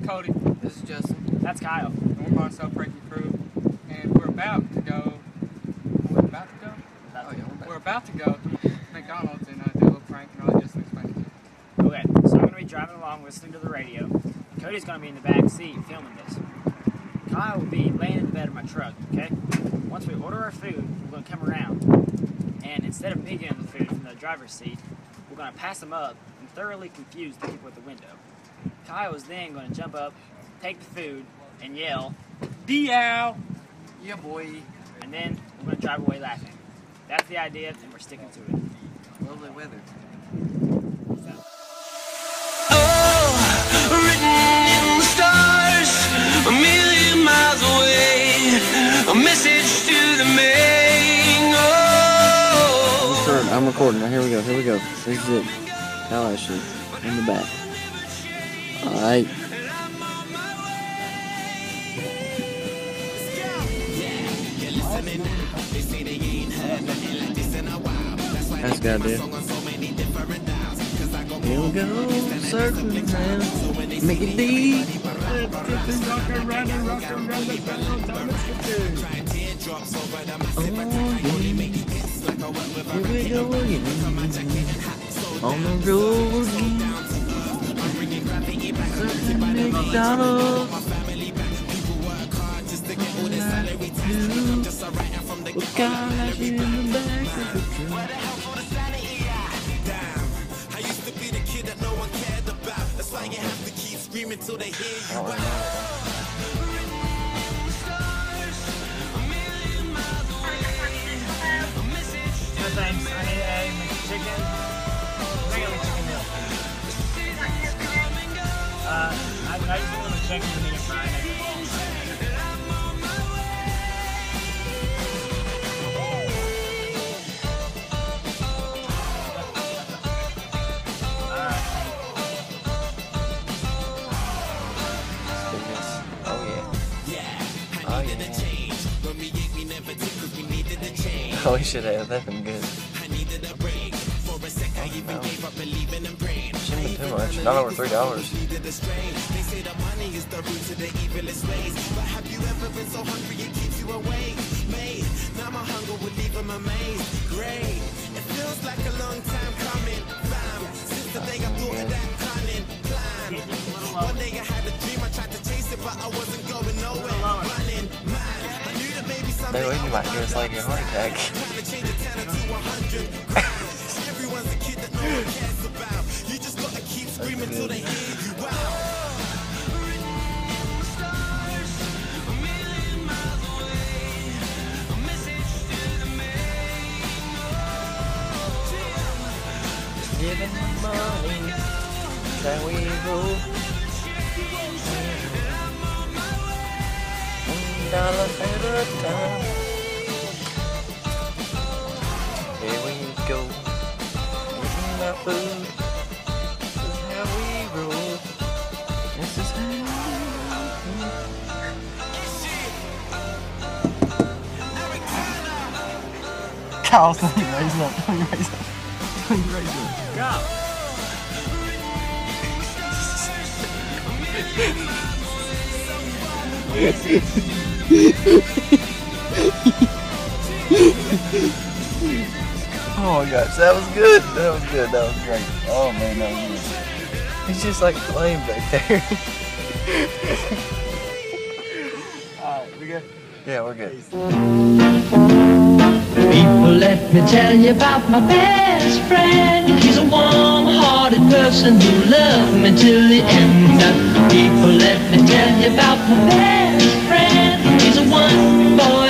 Cody. This is Justin. That's Kyle. And we're part of Celebrating Crew. And we're about to go. We're about to go? We're about to go to McDonald's and do a little prank, and I'll just explain it to you. Okay, so I'm going to be driving along listening to the radio. Cody's going to be in the back seat filming this. Kyle will be laying in the bed of my truck, okay? Once we order our food, we're going to come around. And instead of me getting the food from the driver's seat, we're going to pass them up and thoroughly confuse the people at the window. Kyle is then going to jump up, take the food, and yell, "Deow!" Yeah, boy. And then we're going to drive away laughing. That's the idea, and we're sticking to it. Lovely weather. A million miles away, a message to the main. Oh. I'm recording. Now, here we go. Here's it. Kyle Ashley in the back. Alright. That's got it. Here we go, circling around, make it deep. Rock around the pedal, time to Oh, yeah. Here we go again. On the road again. Circling McDonald's. With Kyle in the back of the truck. Till they hear you out. No thanks. I need a chicken. Regular chicken meal. I just want the chicken and medium fry. Oh, we should have. That's been good. Shouldn't be too much. Not over $3. One day I had a dream, I tried to chase it, but I wasn't going nowhere. Running, I knew that maybe someday They you might give us like a heart attack. Everyone's a kid that no one cares about. You just gotta keep screaming till they hear you out. Giving the money that we roll. $1 at a time. Here we go. Eating our food. This is how we roll. This is how we roll. Kyle, raise it up. Raise it up. Go! Oh my gosh, that was good. That was good. That was great. Oh man, that was good. He's just like playing back there. Alright, we good? Yeah, we're good. People, let me tell you about my best friend. He's a warm-hearted person who loved me till the end. People, let me tell you about my best friend. He's a one boy